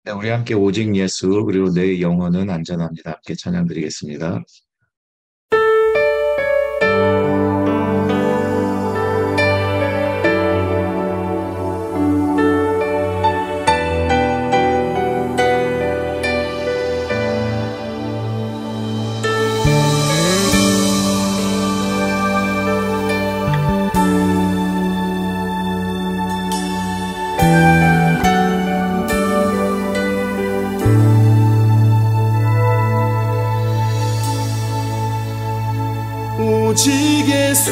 네, 우리 함께 오직 예수 그리고 내 영혼은 안전합니다. 함께 찬양 드리겠습니다. 오직 예수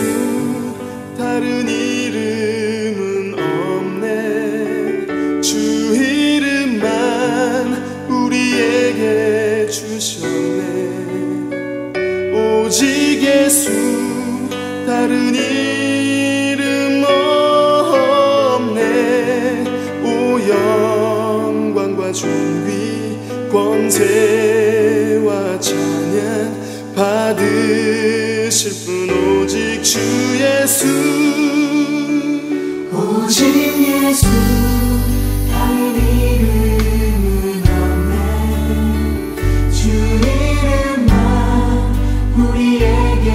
다른 이름은 없네. 주 이름만 우리에게 주셨네. 오직 예수 다른 이름 없네. 오 영광과 존귀 권세와 찬양 받으실 분 오직 주 예수. 오직 예수 다른 이름은 없네. 주 이름만 우리에게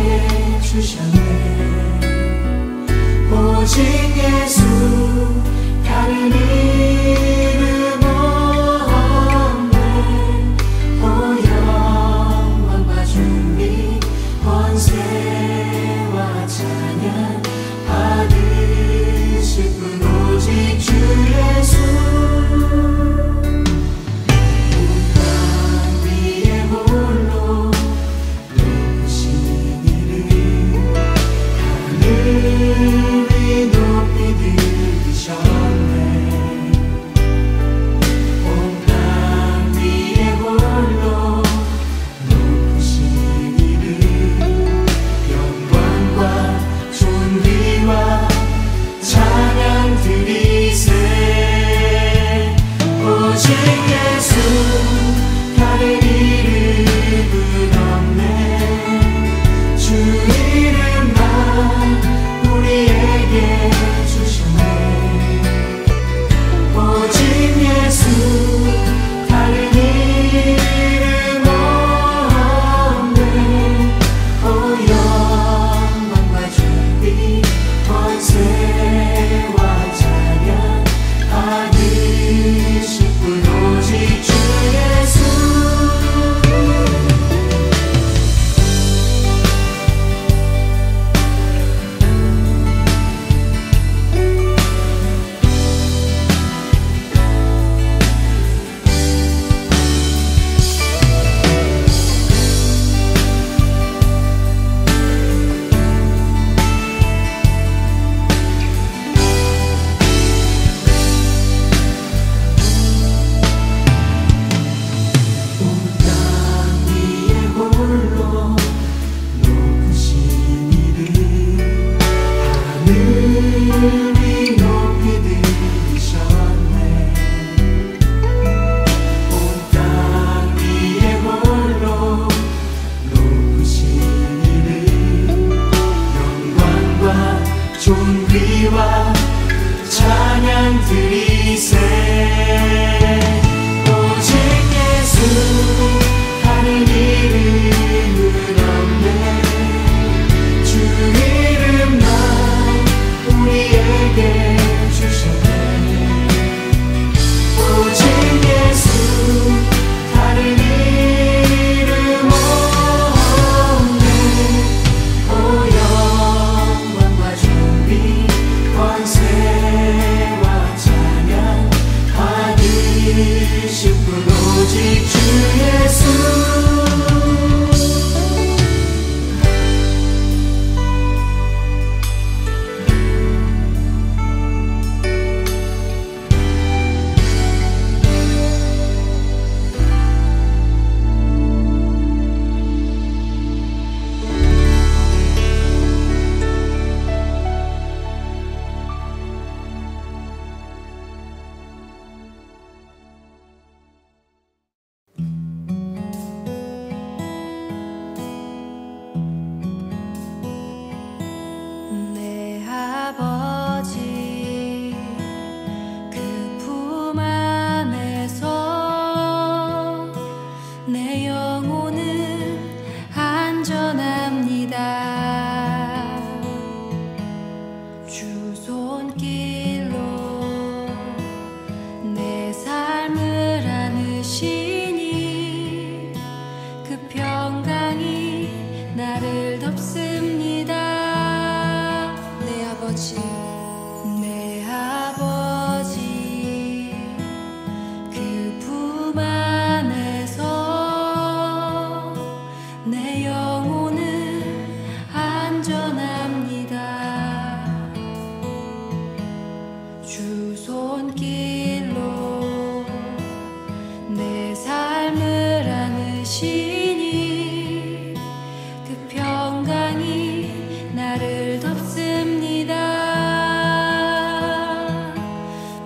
주셨네. 오직 예수 다른 이름 없네. 오 영광과 존귀 권세와 찬양 받으실 분 오직 주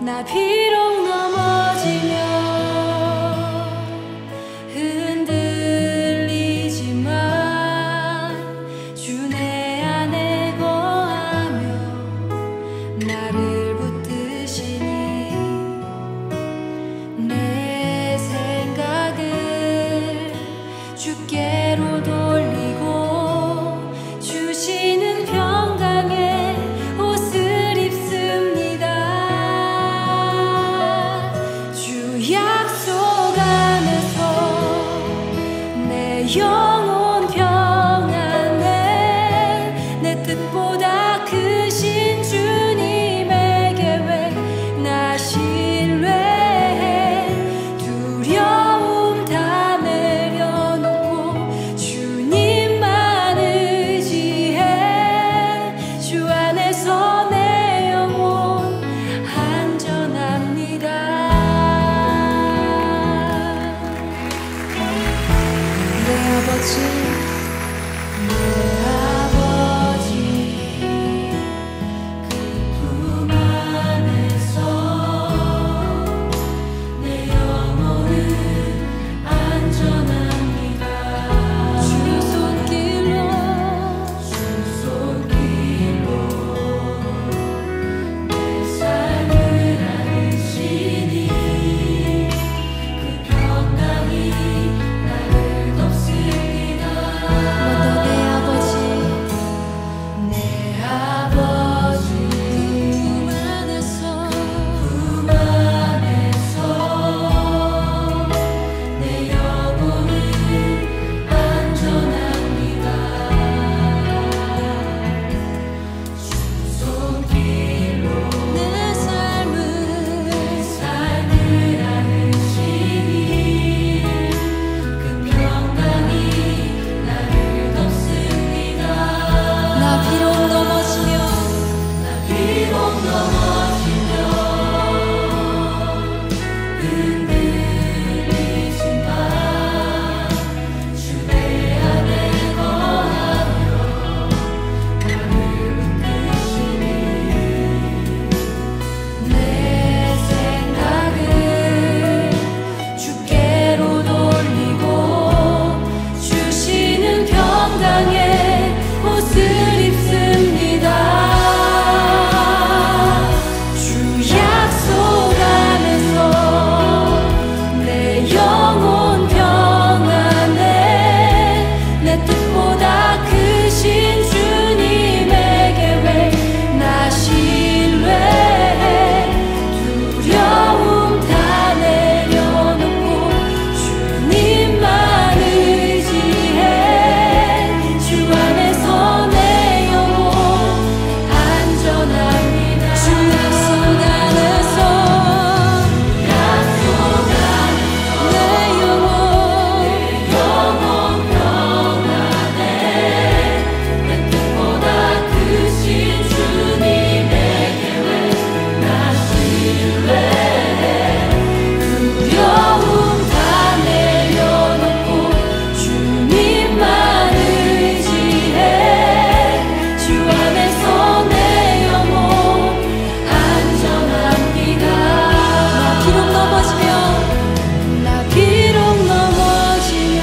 나 비록 넘어지면 흔들리지만 주 내 안에 거하며 나를 붙드시니 내 생각을 주께로 돌리고 주시는 평강에 옷을 입습니다. 주 약속 안에서 내 영혼 평안해 내 뜻보다 크신 주님의 계획 나 신뢰해 두려움 다 내려놓고 주님만 의지해 주 안에서 내 영혼 안전합니다. 내 아버지 내 아버지 그 품 안에서 내 영혼은 안전합니다. 주 손길로 내 삶을 안으시니 그 평강이 나를 덮습니다. 먼저 내 아버지 내 아버지 품 안에서 내 영혼은 안전합니다. 주 손길로 내 삶을 안으시니 그 평강이 나를 덮습니다. 나 비록 넘어지면 흔들리지만 주 내 안에 거하며 나를 붙드시니 내 생각을 주께로 돌리고 주시는 평강에 옷을 입습니다. 주 약속 안에서 내 영혼 평안해 내 뜻보다 크신 주님의 계획 나 신뢰해 두려움 다 내려놓고 주님만 의지해 주 안에서 내 영혼 안전합니다. 주 약속 안에서 내 영혼 평안해 내 뜻보다 크신 주님의 계획 나 신뢰해 두려움 다 내려놓고 주님만 의지해 주 안에서 내 영혼 안전합니다. 나 비록 넘어지면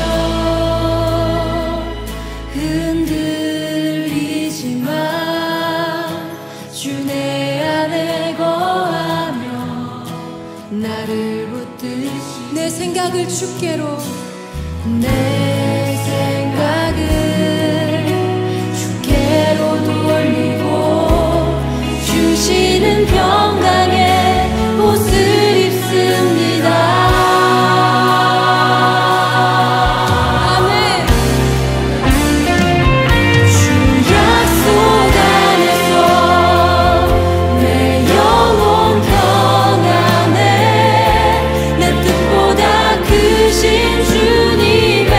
흔들리지만 주 내 안에 거하며 나를 붙드시 내 생각을 주께로 내 생각을 주께로 돌리고 주시는 평강에 옷을 입습니다. 아멘. 주 약속 안에서 내 영혼 평안해 내 뜻보다 크신 주님의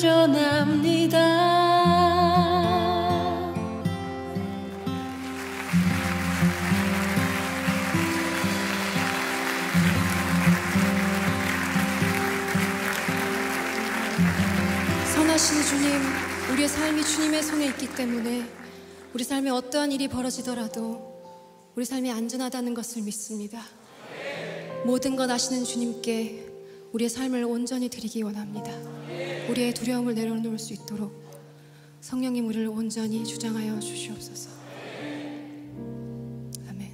안전합니다. 선하신 주님, 우리의 삶이 주님의 손에 있기 때문에 우리 삶에 어떠한 일이 벌어지더라도 우리 삶이 안전하다는 것을 믿습니다. 모든 것 아시는 주님께 우리의 삶을 온전히 드리기 원합니다. 우리의 두려움을 내려놓을 수 있도록 성령님 우리를 온전히 주장하여 주시옵소서. 아멘.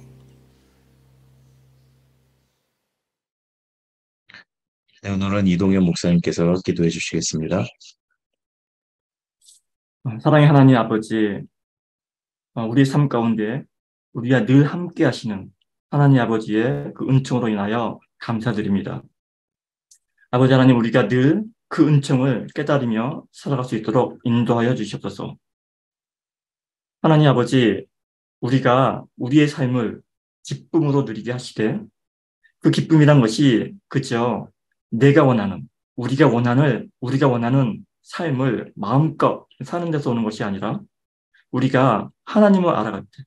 네, 오늘은 이동현 목사님께서 기도해 주시겠습니다. 사랑의 하나님 아버지, 우리 삶 가운데 우리와 늘 함께 하시는 하나님 아버지의 그 은총으로 인하여 감사드립니다. 아버지 하나님, 우리가 늘 그 은총을 깨달으며 살아갈 수 있도록 인도하여 주시옵소서. 하나님 아버지, 우리가 우리의 삶을 기쁨으로 누리게 하시되 그 기쁨이란 것이 그저 내가 원하는, 우리가 원하는 삶을 마음껏 사는 데서 오는 것이 아니라 우리가 하나님을 알아갈 때,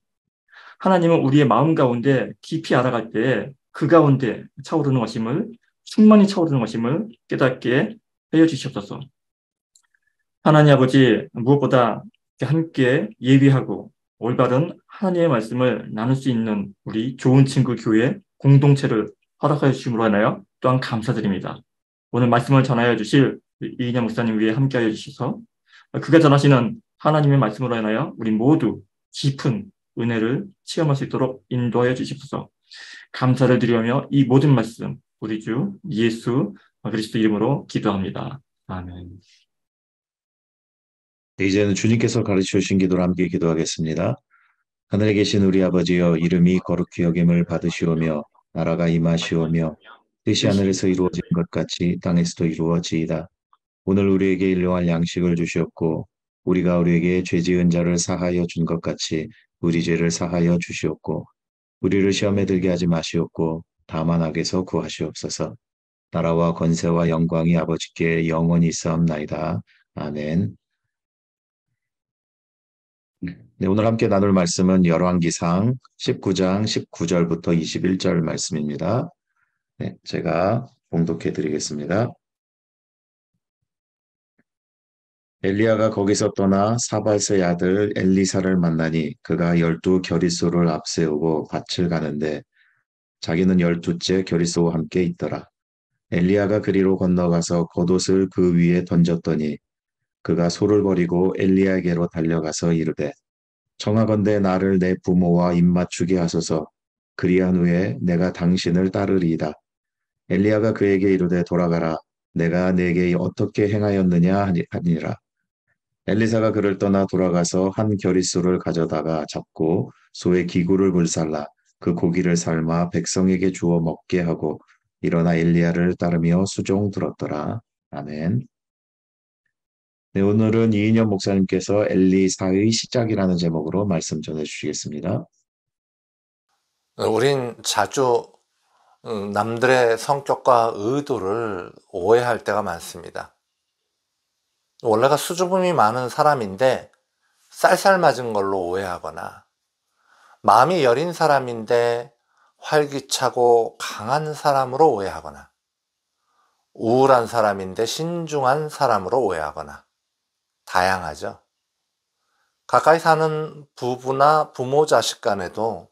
하나님은 우리의 마음 가운데 깊이 알아갈 때 그 가운데 차오르는 것임을, 충만히 차오르는 것임을 깨닫게 하여 주시옵소서. 하나님 아버지, 무엇보다 함께 예비하고 올바른 하나님의 말씀을 나눌 수 있는 우리 좋은 친구 교회 공동체를 허락하여 주심으로 인하여 또한 감사드립니다. 오늘 말씀을 전하여 주실 이인영 목사님 위에 함께하여 주셔서 그가 전하시는 하나님의 말씀으로 인하여 우리 모두 깊은 은혜를 체험할 수 있도록 인도하여 주십소서. 감사를 드리며 이 모든 말씀 우리 주 예수 그리스도 이름으로 기도합니다. 아멘. 네, 이제는 주님께서 가르쳐 주신 기도로 함께 기도하겠습니다. 하늘에 계신 우리 아버지여, 이름이 거룩히 여김을 받으시오며 나라가 임하시오며 뜻이 하늘에서 이루어진 것 같이 땅에서도 이루어지이다. 오늘 우리에게 일용할 양식을 주시옵고 우리가 우리에게 죄 지은 자를 사하여 준 것 같이 우리 죄를 사하여 주시옵고 우리를 시험에 들게 하지 마시옵고 다만 악에서 구하시옵소서. 나라와 권세와 영광이 아버지께 영원히 있사옵나이다. 아멘. 네, 오늘 함께 나눌 말씀은 열왕기상 19장 19절부터 21절 말씀입니다. 네, 제가 봉독해 드리겠습니다. 엘리야가 거기서 떠나 사발스의 아들 엘리사를 만나니 그가 12 겨릿소를 앞세우고 밭을 가는데 자기는 12째 겨릿소와 함께 있더라. 엘리야가 그리로 건너가서 겉옷을 그 위에 던졌더니 그가 소를 버리고 엘리야에게로 달려가서 이르되 청하건대 나를 내 부모와 입맞추게 하소서. 그리한 후에 내가 당신을 따르리이다. 엘리야가 그에게 이르되 돌아가라. 내가 네게 어떻게 행하였느냐 하니라. 엘리사가 그를 떠나 돌아가서 한 겨릿소를 가져다가 잡고 소의 기구를 불살라 그 고기를 삶아 백성에게 주어 먹게 하고 일어나 엘리야를 따르며 수종 들었더라. 아멘. 네, 오늘은 이인영 목사님께서 엘리사의 시작이라는 제목으로 말씀 전해주시겠습니다. 우린 자주 남들의 성격과 의도를 오해할 때가 많습니다. 원래가 수줍음이 많은 사람인데 쌀쌀 맞은 걸로 오해하거나 마음이 여린 사람인데 활기차고 강한 사람으로 오해하거나 우울한 사람인데 신중한 사람으로 오해하거나 다양하죠. 가까이 사는 부부나 부모 자식 간에도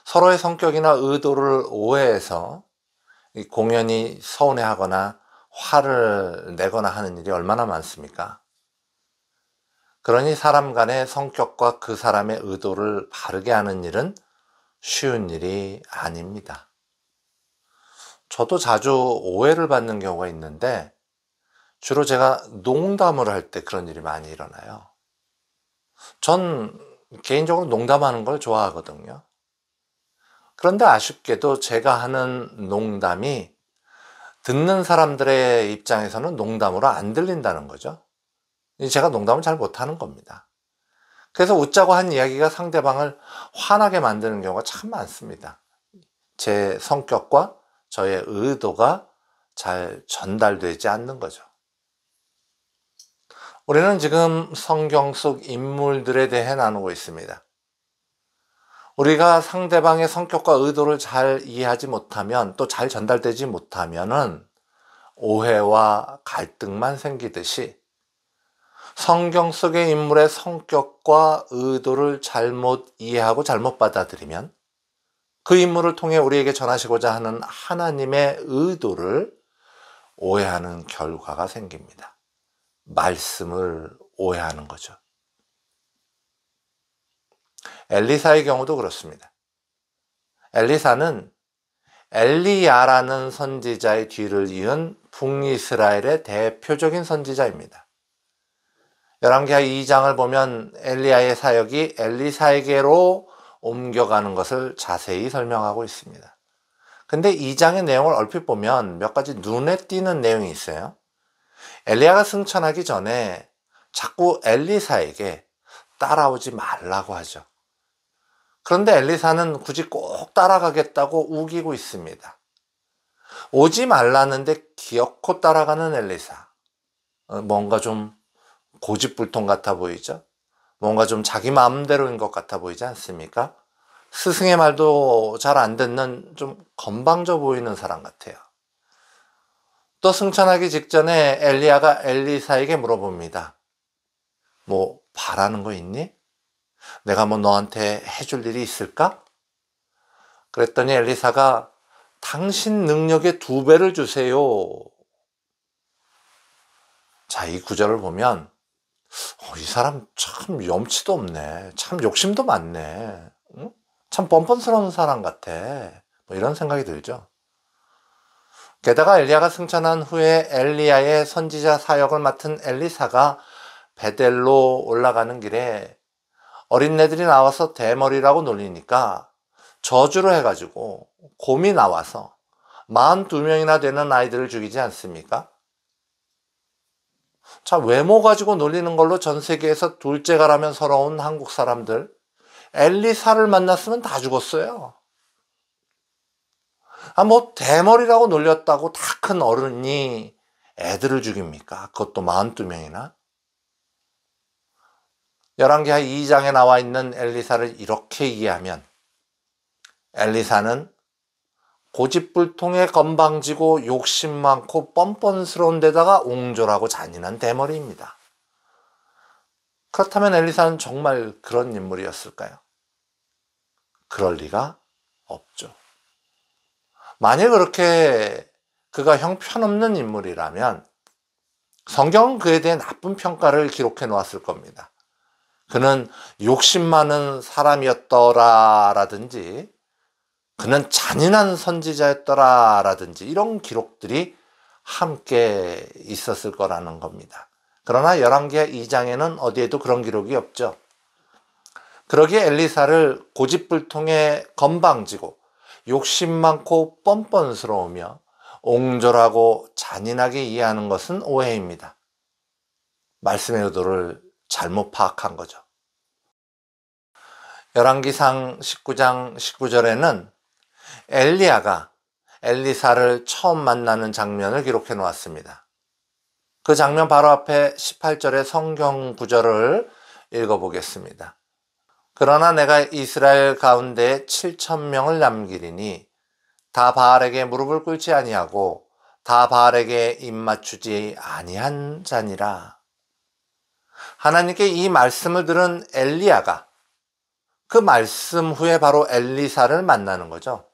서로의 성격이나 의도를 오해해서 공연히 서운해하거나 화를 내거나 하는 일이 얼마나 많습니까? 그러니 사람 간의 성격과 그 사람의 의도를 바르게 하는 일은 쉬운 일이 아닙니다. 저도 자주 오해를 받는 경우가 있는데 주로 제가 농담을 할 때 그런 일이 많이 일어나요. 전 개인적으로 농담하는 걸 좋아하거든요. 그런데 아쉽게도 제가 하는 농담이 듣는 사람들의 입장에서는 농담으로 안 들린다는 거죠. 제가 농담을 잘 못하는 겁니다. 그래서 웃자고 한 이야기가 상대방을 화나게 만드는 경우가 참 많습니다. 제 성격과 저의 의도가 잘 전달되지 않는 거죠. 우리는 지금 성경 속 인물들에 대해 나누고 있습니다. 우리가 상대방의 성격과 의도를 잘 이해하지 못하면, 또 잘 전달되지 못하면은 오해와 갈등만 생기듯이 성경 속의 인물의 성격과 의도를 잘못 이해하고 잘못 받아들이면 그 인물을 통해 우리에게 전하시고자 하는 하나님의 의도를 오해하는 결과가 생깁니다. 말씀을 오해하는 거죠. 엘리사의 경우도 그렇습니다. 엘리사는 엘리야라는 선지자의 뒤를 이은 북이스라엘의 대표적인 선지자입니다. 열왕기하 2장을 보면 엘리야의 사역이 엘리사에게로 옮겨가는 것을 자세히 설명하고 있습니다. 근데 2장의 내용을 얼핏 보면 몇 가지 눈에 띄는 내용이 있어요. 엘리야가 승천하기 전에 자꾸 엘리사에게 따라오지 말라고 하죠. 그런데 엘리사는 굳이 꼭 따라가겠다고 우기고 있습니다. 오지 말라는데 기어코 따라가는 엘리사. 뭔가 좀 고집불통 같아 보이죠? 뭔가 좀 자기 마음대로인 것 같아 보이지 않습니까? 스승의 말도 잘 안 듣는 좀 건방져 보이는 사람 같아요. 또 승천하기 직전에 엘리야가 엘리사에게 물어봅니다. 뭐 바라는 거 있니? 내가 뭐 너한테 해줄 일이 있을까? 그랬더니 엘리사가 당신 능력의 2배를 주세요. 자, 이 구절을 보면 이 사람 참 염치도 없네. 참 욕심도 많네. 응? 참 뻔뻔스러운 사람 같아. 뭐 이런 생각이 들죠. 게다가 엘리야가 승천한 후에 엘리야의 선지자 사역을 맡은 엘리사가 베델로 올라가는 길에 어린애들이 나와서 대머리라고 놀리니까 저주를 해가지고 곰이 나와서 42명이나 되는 아이들을 죽이지 않습니까? 자, 외모 가지고 놀리는 걸로 전 세계에서 둘째가라면 서러운 한국 사람들, 엘리사를 만났으면 다 죽었어요. 뭐 대머리라고 놀렸다고 다 큰 어른이 애들을 죽입니까? 그것도 42명이나? 열왕기하 2장에 나와 있는 엘리사를 이렇게 이해하면 엘리사는 고집불통에 건방지고 욕심 많고 뻔뻔스러운 데다가 옹졸하고 잔인한 대머리입니다. 그렇다면 엘리사는 정말 그런 인물이었을까요? 그럴 리가 없죠. 만일 그렇게 그가 형편없는 인물이라면 성경은 그에 대해 나쁜 평가를 기록해 놓았을 겁니다. 그는 욕심 많은 사람이었더라라든지 그는 잔인한 선지자였더라라든지 이런 기록들이 함께 있었을 거라는 겁니다. 그러나 열왕기하 2장에는 어디에도 그런 기록이 없죠. 그러기에 엘리사를 고집불통에 건방지고 욕심 많고 뻔뻔스러우며 옹졸하고 잔인하게 이해하는 것은 오해입니다. 말씀의 의도를 잘못 파악한 거죠. 열왕기상 19장 19절에는 엘리야가 엘리사를 처음 만나는 장면을 기록해 놓았습니다. 그 장면 바로 앞에 18절의 성경 구절을 읽어보겠습니다. 그러나 내가 이스라엘 가운데 7,000명을 남기리니 다 바알에게 무릎을 꿇지 아니하고 다 바알에게 입맞추지 아니한 자니라. 하나님께 이 말씀을 들은 엘리야가 그 말씀 후에 바로 엘리사를 만나는 거죠.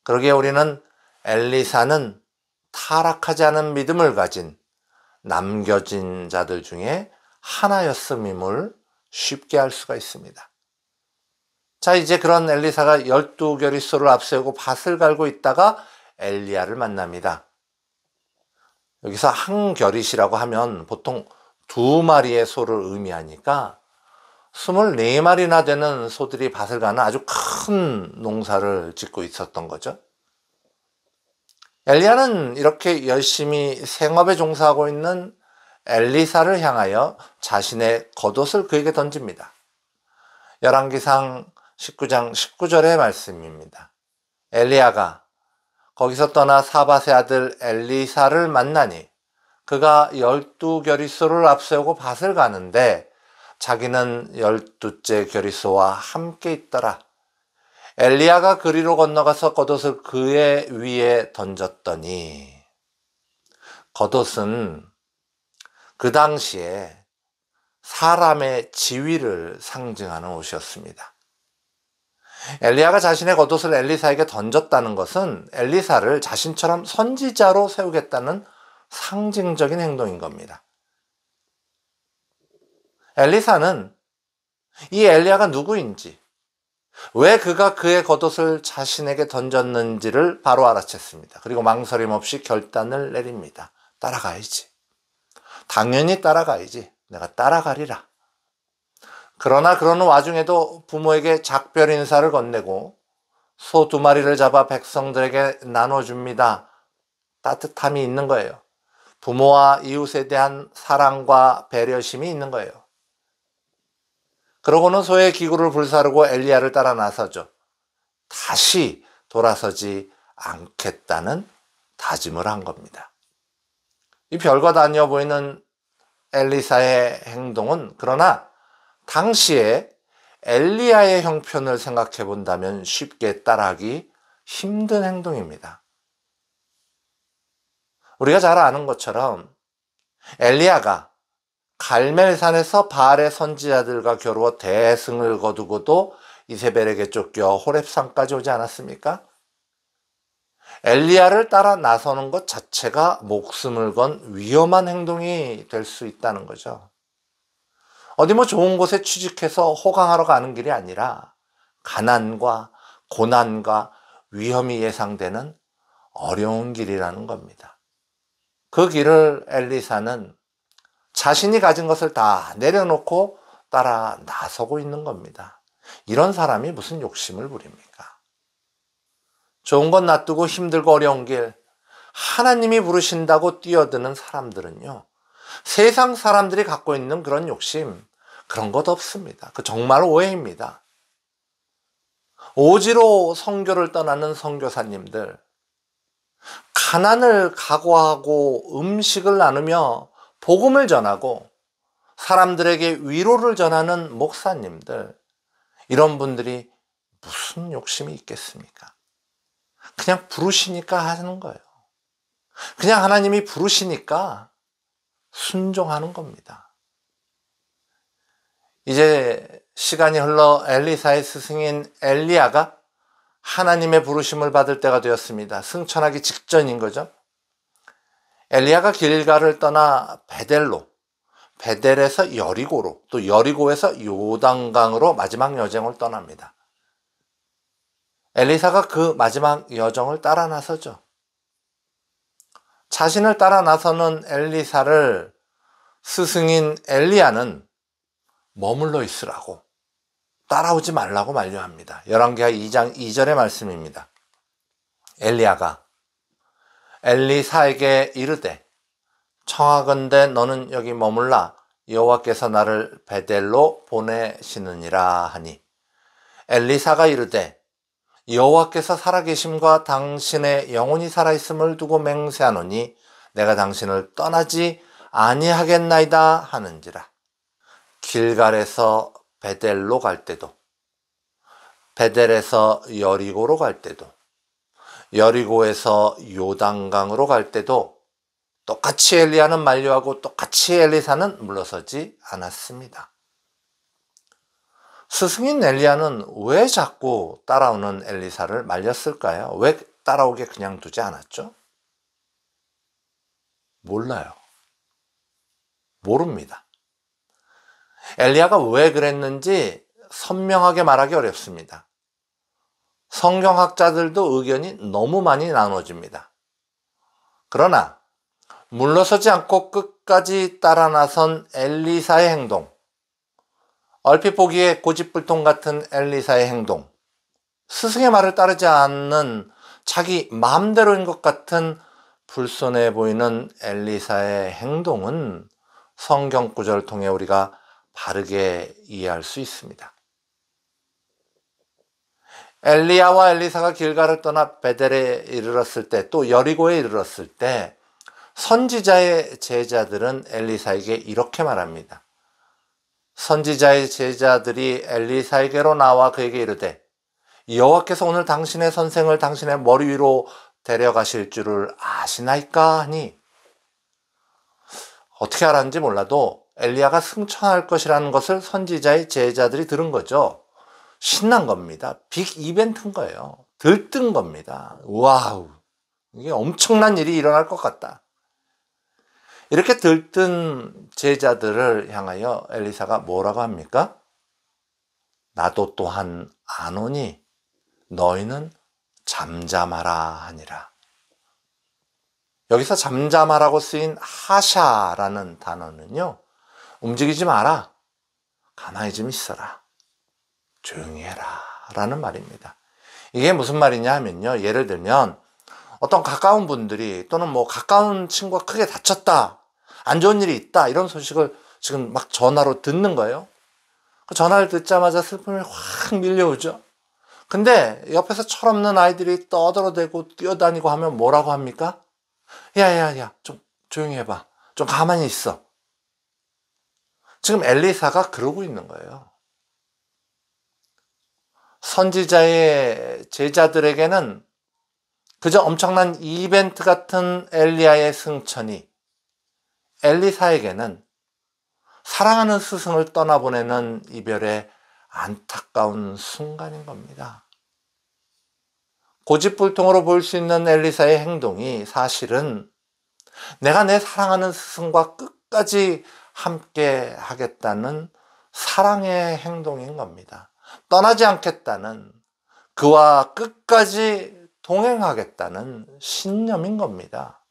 그러기에 우리는 엘리사는 타락하지 않은 믿음을 가진 남겨진 자들 중에 하나였음임을 쉽게 알 수가 있습니다. 자, 이제 그런 엘리사가 12겨릿소를 앞세우고 밭을 갈고 있다가 엘리야를 만납니다. 여기서 한 겨릿이라고 하면 보통 2마리의 소를 의미하니까 24마리나 되는 소들이 밭을 가는 아주 큰 농사를 짓고 있었던 거죠. 엘리야는 이렇게 열심히 생업에 종사하고 있는 엘리사를 향하여 자신의 겉옷을 그에게 던집니다. 열왕기상 19장 19절의 말씀입니다. 엘리야가 거기서 떠나 사밧의 아들 엘리사를 만나니 그가 12겨리소를 앞세우고 밭을 가는데 자기는 12째 겨리소와 함께 있더라. 엘리야가 그리로 건너가서 겉옷을 그의 위에 던졌더니, 겉옷은 그 당시에 사람의 지위를 상징하는 옷이었습니다. 엘리야가 자신의 겉옷을 엘리사에게 던졌다는 것은 엘리사를 자신처럼 선지자로 세우겠다는 상징적인 행동인 겁니다. 엘리사는 이 엘리야가 누구인지, 왜 그가 그의 겉옷을 자신에게 던졌는지를 바로 알아챘습니다. 그리고 망설임 없이 결단을 내립니다. 따라가야지. 당연히 따라가야지. 내가 따라가리라. 그러나 그러는 와중에도 부모에게 작별 인사를 건네고 소 2마리를 잡아 백성들에게 나눠줍니다. 따뜻함이 있는 거예요. 부모와 이웃에 대한 사랑과 배려심이 있는 거예요. 그러고는 소의 기구를 불사르고 엘리야를 따라 나서죠. 다시 돌아서지 않겠다는 다짐을 한 겁니다. 이 별것 아니어 보이는 엘리사의 행동은 그러나 당시에 엘리야의 형편을 생각해 본다면 쉽게 따라하기 힘든 행동입니다. 우리가 잘 아는 것처럼 엘리야가 갈멜산에서 바알의 선지자들과 겨루어 대승을 거두고도 이세벨에게 쫓겨 호렙산까지 오지 않았습니까? 엘리야를 따라 나서는 것 자체가 목숨을 건 위험한 행동이 될 수 있다는 거죠. 어디 좋은 곳에 취직해서 호강하러 가는 길이 아니라 가난과 고난과 위험이 예상되는 어려운 길이라는 겁니다. 그 길을 엘리사는 자신이 가진 것을 다 내려놓고 따라 나서고 있는 겁니다. 이런 사람이 무슨 욕심을 부립니까? 좋은 건 놔두고 힘들고 어려운 길, 하나님이 부르신다고 뛰어드는 사람들은요, 세상 사람들이 갖고 있는 그런 욕심, 그런 것 없습니다. 그 정말 오해입니다. 오지로 선교를 떠나는 선교사님들, 가난을 각오하고 음식을 나누며 복음을 전하고 사람들에게 위로를 전하는 목사님들, 이런 분들이 무슨 욕심이 있겠습니까? 그냥 부르시니까 하는 거예요. 그냥 하나님이 부르시니까 순종하는 겁니다. 이제 시간이 흘러 엘리사의 스승인 엘리야가 하나님의 부르심을 받을 때가 되었습니다. 승천하기 직전인 거죠. 엘리야가 길갈을 떠나 베델에서 여리고로, 또 여리고에서 요단강으로 마지막 여정을 떠납니다. 엘리사가 그 마지막 여정을 따라 나서죠. 자신을 따라 나서는 엘리사를 스승인 엘리야는 머물러 있으라고, 따라오지 말라고 만류합니다. 열왕기하 2장 2절의 말씀입니다. 엘리야가 엘리사에게 이르되 청하건대 너는 여기 머물라 여호와께서 나를 베델로 보내시느니라 하니, 엘리사가 이르되 여호와께서 살아계심과 당신의 영혼이 살아있음을 두고 맹세하노니 내가 당신을 떠나지 아니하겠나이다 하는지라. 길갈에서 베델로 갈 때도, 베델에서 여리고로 갈 때도, 여리고에서 요단강으로 갈 때도 똑같이 엘리야는 만류하고 똑같이 엘리사는 물러서지 않았습니다. 스승인 엘리야는 왜 자꾸 따라오는 엘리사를 말렸을까요? 왜 따라오게 그냥 두지 않았죠? 몰라요. 모릅니다. 엘리야가 왜 그랬는지 선명하게 말하기 어렵습니다. 성경학자들도 의견이 너무 많이 나눠집니다. 그러나 물러서지 않고 끝까지 따라 나선 엘리사의 행동, 얼핏 보기에 고집불통 같은 엘리사의 행동, 스승의 말을 따르지 않는 자기 마음대로인 것 같은 불손해 보이는 엘리사의 행동은 성경 구절을 통해 우리가 바르게 이해할 수 있습니다. 엘리야와 엘리사가 길갈을 떠나 베델에 이르렀을 때, 또 여리고에 이르렀을 때 선지자의 제자들은 엘리사에게 이렇게 말합니다. 선지자의 제자들이 엘리사에게로 나와 그에게 이르되 여호와께서 오늘 당신의 선생을 당신의 머리 위로 데려가실 줄을 아시나이까 하니, 어떻게 알았는지 몰라도 엘리야가 승천할 것이라는 것을 선지자의 제자들이 들은 거죠. 신난 겁니다. 빅 이벤트인 거예요. 들뜬 겁니다. 와우, 이게 엄청난 일이 일어날 것 같다. 이렇게 들뜬 제자들을 향하여 엘리사가 뭐라고 합니까? 나도 또한 아노니 너희는 잠잠하라 하니라. 여기서 잠잠하라고 쓰인 하샤라는 단어는요, 움직이지 마라, 가만히 좀 있어라, 조용히 해라 라는 말입니다. 이게 무슨 말이냐 하면요, 예를 들면 어떤 가까운 분들이 또는 뭐 가까운 친구가 크게 다쳤다, 안 좋은 일이 있다, 이런 소식을 지금 막 전화로 듣는 거예요. 그 전화를 듣자마자 슬픔이 확 밀려오죠. 근데 옆에서 철없는 아이들이 떠들어대고 뛰어다니고 하면 뭐라고 합니까? 야야야, 좀 조용히 해봐, 좀 가만히 있어. 지금 엘리사가 그러고 있는 거예요. 선지자의 제자들에게는 그저 엄청난 이벤트 같은 엘리야의 승천이 엘리사에게는 사랑하는 스승을 떠나보내는 이별의 안타까운 순간인 겁니다. 고집불통으로 보일 수 있는 엘리사의 행동이 사실은 내가 내 사랑하는 스승과 끝까지 함께 하겠다는 사랑의 행동인 겁니다. 떠나지 않겠다는, 그와 끝까지 동행하겠다는 신념인 겁니다.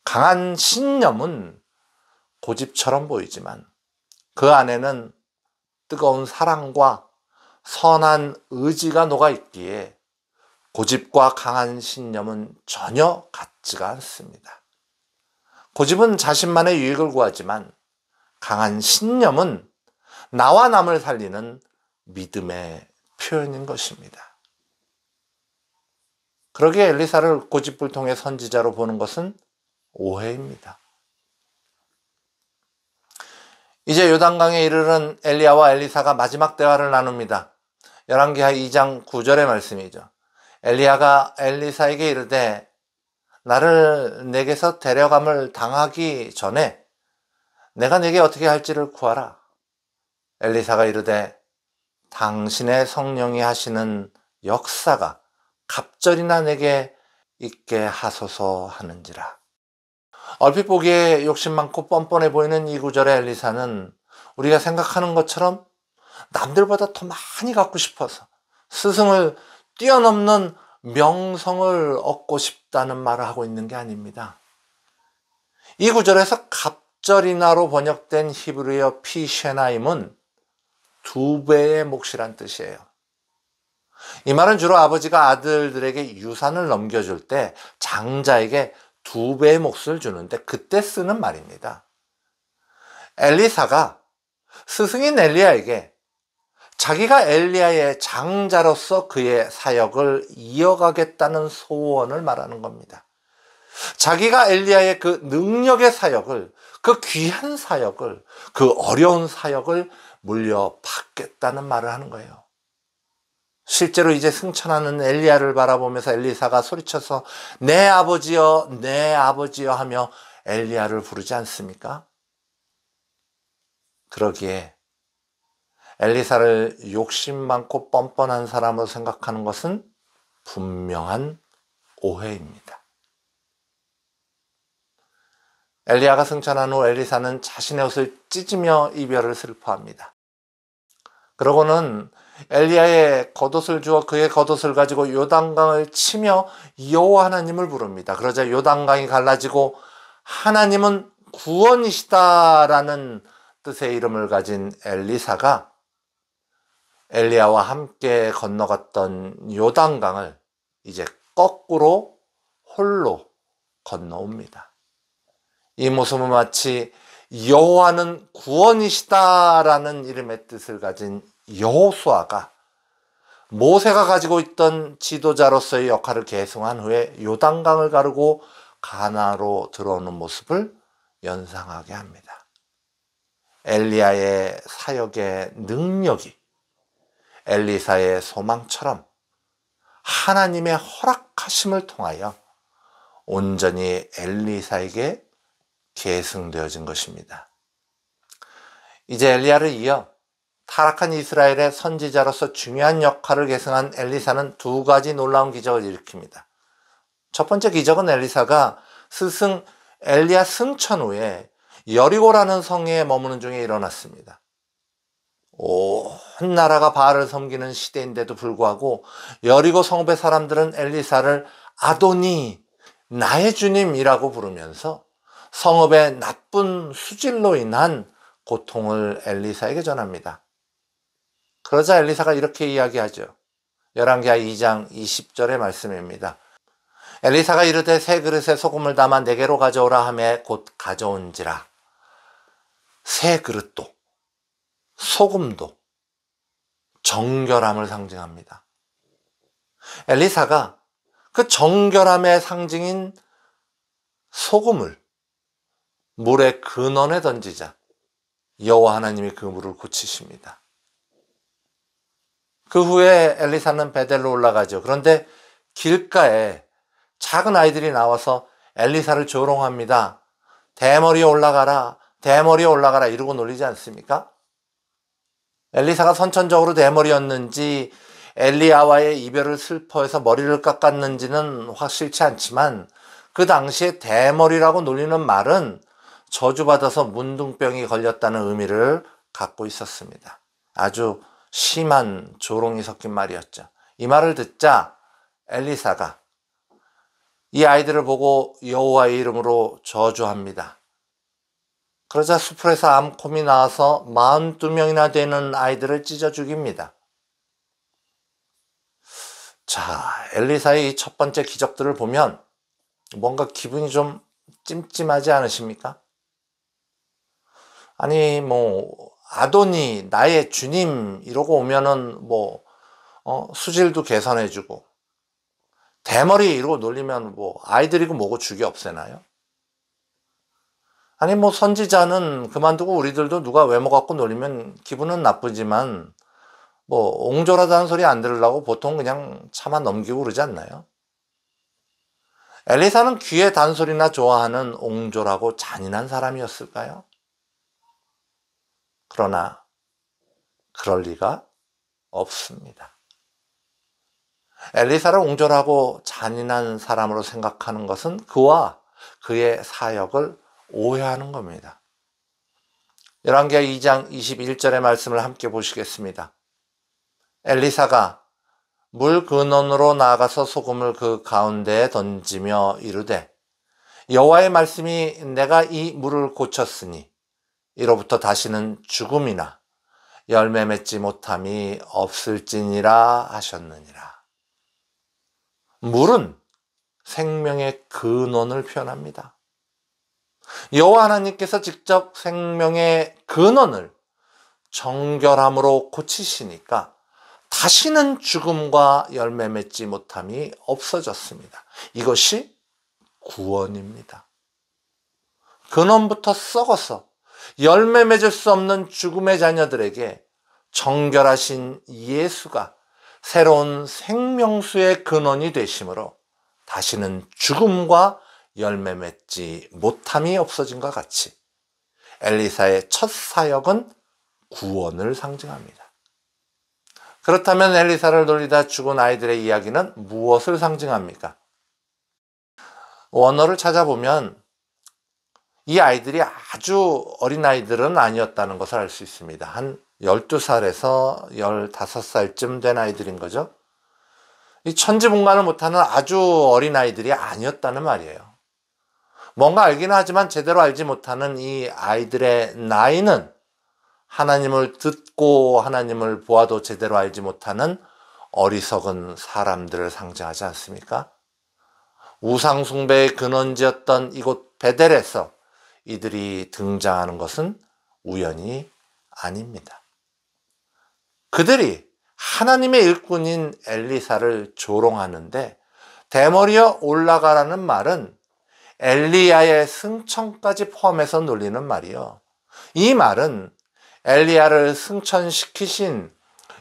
강한 신념은 고집처럼 보이지만 그 안에는 뜨거운 사랑과 선한 의지가 녹아있기에 고집과 강한 신념은 전혀 같지가 않습니다. 고집은 자신만의 유익을 구하지만 강한 신념은 나와 남을 살리는 믿음의 표현인 것입니다. 그러기에 엘리사를 고집불통의 선지자로 보는 것은 오해입니다. 이제 요단강에 이르른 엘리야와 엘리사가 마지막 대화를 나눕니다. 열왕기하 2장 9절의 말씀이죠. 엘리야가 엘리사에게 이르되 나를 내게서 데려감을 당하기 전에 내가 내게 어떻게 할지를 구하라. 엘리사가 이르되 당신의 성령이 하시는 역사가 갑절이나 내게 있게 하소서 하는지라. 얼핏 보기에 욕심 많고 뻔뻔해 보이는 이 구절의 엘리사는 우리가 생각하는 것처럼 남들보다 더 많이 갖고 싶어서 스승을 뛰어넘는 명성을 얻고 싶다는 말을 하고 있는 게 아닙니다. 이 구절에서 갑절이나로 번역된 히브리어 피쉐나임은 2배의 몫이란 뜻이에요. 이 말은 주로 아버지가 아들들에게 유산을 넘겨줄 때 장자에게 2배의 몫을 주는데 그때 쓰는 말입니다. 엘리사가 스승인 엘리야에게 자기가 엘리야의 장자로서 그의 사역을 이어가겠다는 소원을 말하는 겁니다. 자기가 엘리야의 그 능력의 사역을, 그 귀한 사역을, 그 어려운 사역을 물려받겠다는 말을 하는 거예요. 실제로 이제 승천하는 엘리야를 바라보면서 엘리사가 소리쳐서 내 아버지여, 내 아버지여 하며 엘리야를 부르지 않습니까? 그러기에 엘리사를 욕심 많고 뻔뻔한 사람으로 생각하는 것은 분명한 오해입니다. 엘리야가 승천한 후 엘리사는 자신의 옷을 찢으며 이별을 슬퍼합니다. 그러고는 엘리야의 겉옷을 주어 그의 겉옷을 가지고 요단강을 치며 여호와 하나님을 부릅니다. 그러자 요단강이 갈라지고 하나님은 구원이시다라는 뜻의 이름을 가진 엘리사가 엘리야와 함께 건너갔던 요단강을 이제 거꾸로 홀로 건너옵니다. 이 모습은 마치 여호와는 구원이시다라는 이름의 뜻을 가진 여호수아가 모세가 가지고 있던 지도자로서의 역할을 계승한 후에 요단강을 가르고 가나로 들어오는 모습을 연상하게 합니다. 엘리야의 사역의 능력이 엘리사의 소망처럼 하나님의 허락하심을 통하여 온전히 엘리사에게 계승되어진 것입니다. 이제 엘리야를 이어 타락한 이스라엘의 선지자로서 중요한 역할을 계승한 엘리사는 두 가지 놀라운 기적을 일으킵니다. 첫 번째 기적은 엘리사가 스승 엘리야 승천 후에 여리고라는 성에 머무는 중에 일어났습니다. 온 나라가 바알을 섬기는 시대인데도 불구하고 여리고 성읍의 사람들은 엘리사를 아도니, 나의 주님이라고 부르면서 성읍의 나쁜 수질로 인한 고통을 엘리사에게 전합니다. 그러자 엘리사가 이렇게 이야기하죠. 열왕기하 2장 20절의 말씀입니다. 엘리사가 이르되 새 그릇에 소금을 담아 내게로 가져오라 하매 곧 가져온지라. 새 그릇도 소금도 정결함을 상징합니다. 엘리사가 그 정결함의 상징인 소금을 물의 근원에 던지자 여호와 하나님이 그 물을 고치십니다. 그 후에 엘리사는 베델로 올라가죠. 그런데 길가에 작은 아이들이 나와서 엘리사를 조롱합니다. 대머리에 올라가라, 대머리에 올라가라 이러고 놀리지 않습니까? 엘리사가 선천적으로 대머리였는지 엘리야와의 이별을 슬퍼해서 머리를 깎았는지는 확실치 않지만 그 당시에 대머리라고 놀리는 말은 저주받아서 문둥병이 걸렸다는 의미를 갖고 있었습니다. 아주 심한 조롱이 섞인 말이었죠. 이 말을 듣자 엘리사가 이 아이들을 보고 여호와의 이름으로 저주합니다. 그러자 수풀에서 암콤이 나와서 42명이나 되는 아이들을 찢어 죽입니다. 자, 엘리사의 이 첫 번째 기적들을 보면 뭔가 기분이 좀 찜찜하지 않으십니까? 아니 아도니 나의 주님 이러고 오면은 수질도 개선해주고 대머리 이러고 놀리면 아이들이고 뭐고 죽이 없애나요? 아니 선지자는 그만두고 우리들도 누가 외모 갖고 놀리면 기분은 나쁘지만 옹졸하다는 소리 안 들으려고 보통 그냥 차마 넘기고 그러지 않나요? 엘리사는 귀의 단소리나 좋아하는 옹졸하고 잔인한 사람이었을까요? 그러나 그럴 리가 없습니다. 엘리사를 옹졸하고 잔인한 사람으로 생각하는 것은 그와 그의 사역을 오해하는 겁니다. 열왕기하 2장 21절의 말씀을 함께 보시겠습니다. 엘리사가 물 근원으로 나아가서 소금을 그 가운데에 던지며 이르되 여호와의 말씀이 내가 이 물을 고쳤으니 이로부터 다시는 죽음이나 열매 맺지 못함이 없을지니라 하셨느니라. 물은 생명의 근원을 표현합니다. 여호와 하나님께서 직접 생명의 근원을 정결함으로 고치시니까 다시는 죽음과 열매 맺지 못함이 없어졌습니다. 이것이 구원입니다. 근원부터 썩어서 열매 맺을 수 없는 죽음의 자녀들에게 정결하신 예수가 새로운 생명수의 근원이 되심으로 다시는 죽음과 열매 맺지 못함이 없어진 것 같이 엘리사의 첫 사역은 구원을 상징합니다. 그렇다면 엘리사를 놀리다 죽은 아이들의 이야기는 무엇을 상징합니까? 원어를 찾아보면 이 아이들이 아주 어린 아이들은 아니었다는 것을 알 수 있습니다. 한 12살에서 15살쯤 된 아이들인 거죠. 이 천지분간을 못하는 아주 어린 아이들이 아니었다는 말이에요. 뭔가 알기는 하지만 제대로 알지 못하는 이 아이들의 나이는 하나님을 듣고 하나님을 보아도 제대로 알지 못하는 어리석은 사람들을 상징하지 않습니까? 우상숭배의 근원지였던 이곳 베델에서 이들이 등장하는 것은 우연이 아닙니다. 그들이 하나님의 일꾼인 엘리사를 조롱하는데 대머리에 올라가라는 말은 엘리야의 승천까지 포함해서 놀리는 말이요. 이 말은 엘리야를 승천시키신,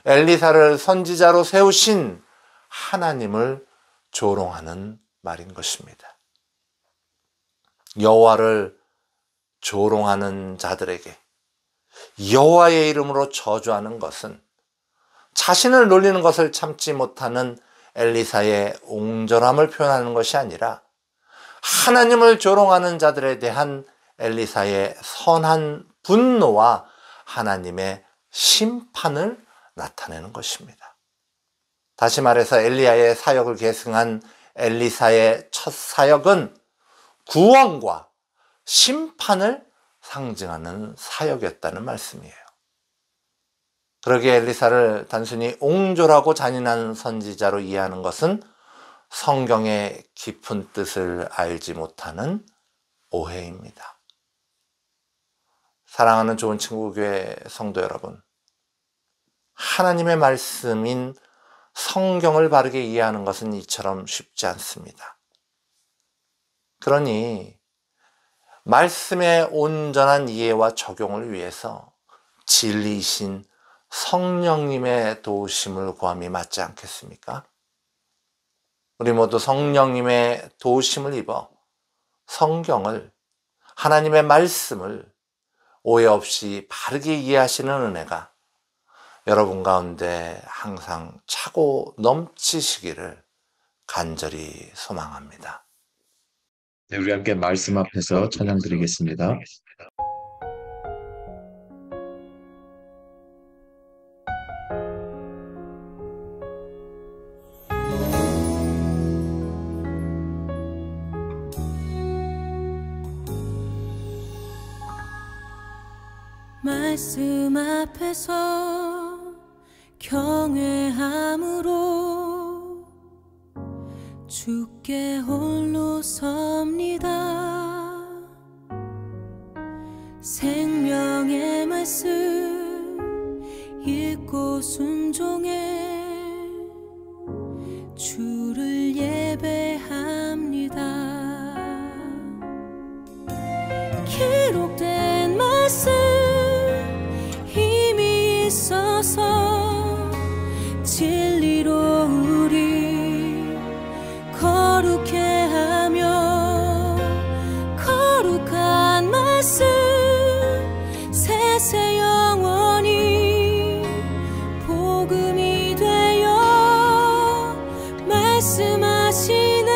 엘리사를 선지자로 세우신 하나님을 조롱하는 말인 것입니다. 여호와를 조롱하는 자들에게 여호와의 이름으로 저주하는 것은 자신을 놀리는 것을 참지 못하는 엘리사의 옹졸함을 표현하는 것이 아니라 하나님을 조롱하는 자들에 대한 엘리사의 선한 분노와 하나님의 심판을 나타내는 것입니다. 다시 말해서 엘리야의 사역을 계승한 엘리사의 첫 사역은 구원과 심판을 상징하는 사역이었다는 말씀이에요. 그러기에 엘리사를 단순히 옹졸하고 잔인한 선지자로 이해하는 것은 성경의 깊은 뜻을 알지 못하는 오해입니다. 사랑하는 좋은 친구교회 성도 여러분, 하나님의 말씀인 성경을 바르게 이해하는 것은 이처럼 쉽지 않습니다. 그러니 말씀의 온전한 이해와 적용을 위해서 진리이신 성령님의 도우심을 구함이 맞지 않겠습니까? 우리 모두 성령님의 도우심을 입어 성경을, 하나님의 말씀을 오해 없이 바르게 이해하시는 은혜가 여러분 가운데 항상 차고 넘치시기를 간절히 소망합니다. 네, 우리 함께 말씀 앞에서 찬양 드리겠습니다. 말씀 앞에서 경외함으로 주께 홀로 섭니다. 생명의 말씀 읽고 순종해 주를 예배합니다. 기록된 말씀 힘이 있어서 진리로 우리 거룩해 하며 거룩한 말씀 세세 영원히 복음이 되어 말씀하시네.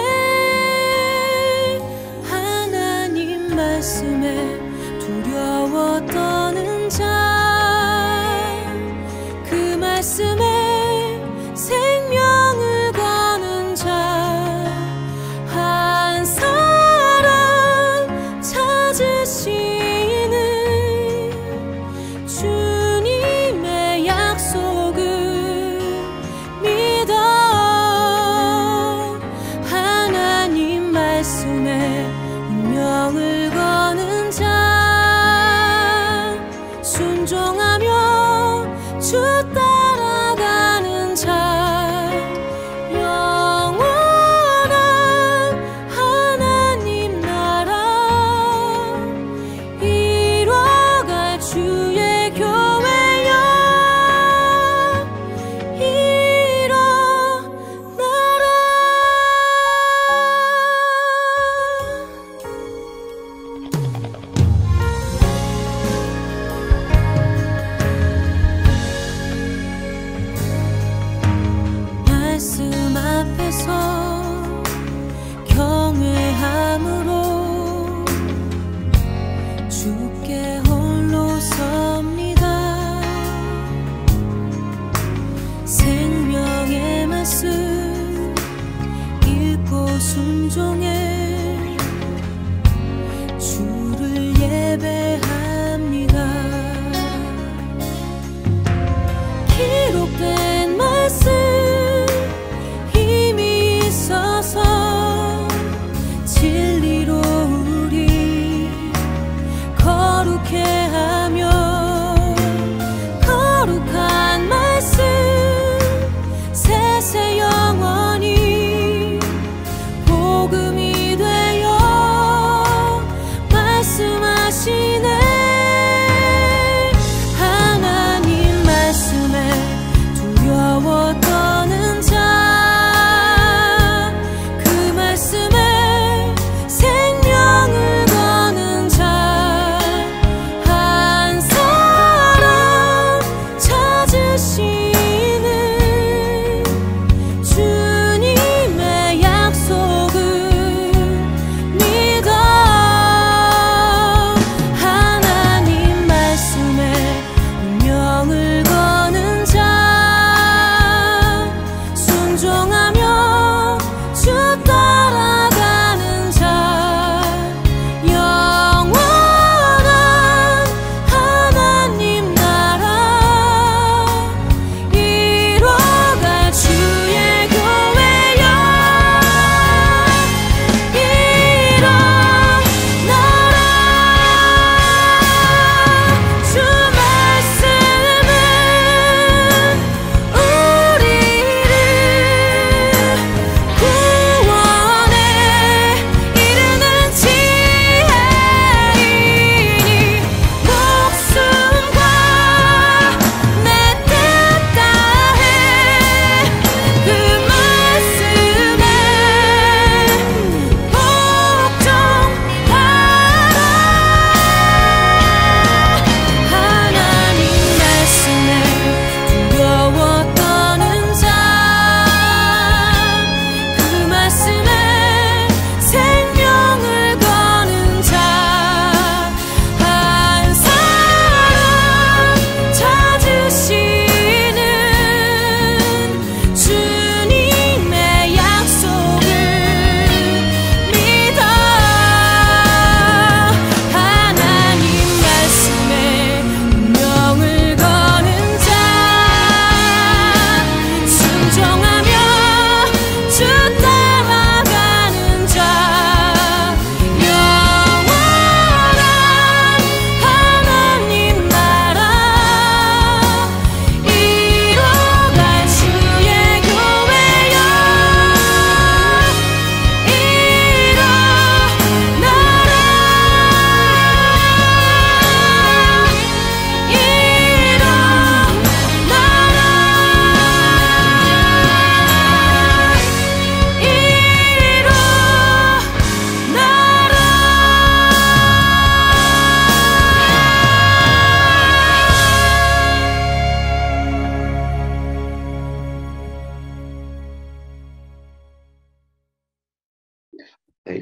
하나님 말씀에 두려워 떠는 자 그 말씀에 생명을 거는 자 한 사람 찾으시는 주님의 약속을 믿어. 하나님 말씀에 운명을 거는 자 순종하네.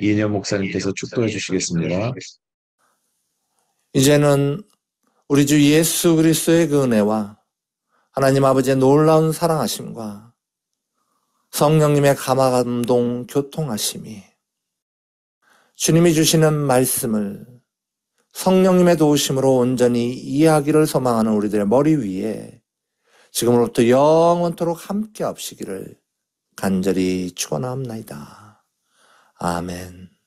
이인영 목사님께서 축도해 주시겠습니다. 이제는 우리 주 예수 그리스도의 그 은혜와 하나님 아버지의 놀라운 사랑하심과 성령님의 감화감동 교통하심이 주님이 주시는 말씀을 성령님의 도우심으로 온전히 이해하기를 소망하는 우리들의 머리 위에 지금으로부터 영원토록 함께 하시기를 간절히 축원하옵나이다. 아멘.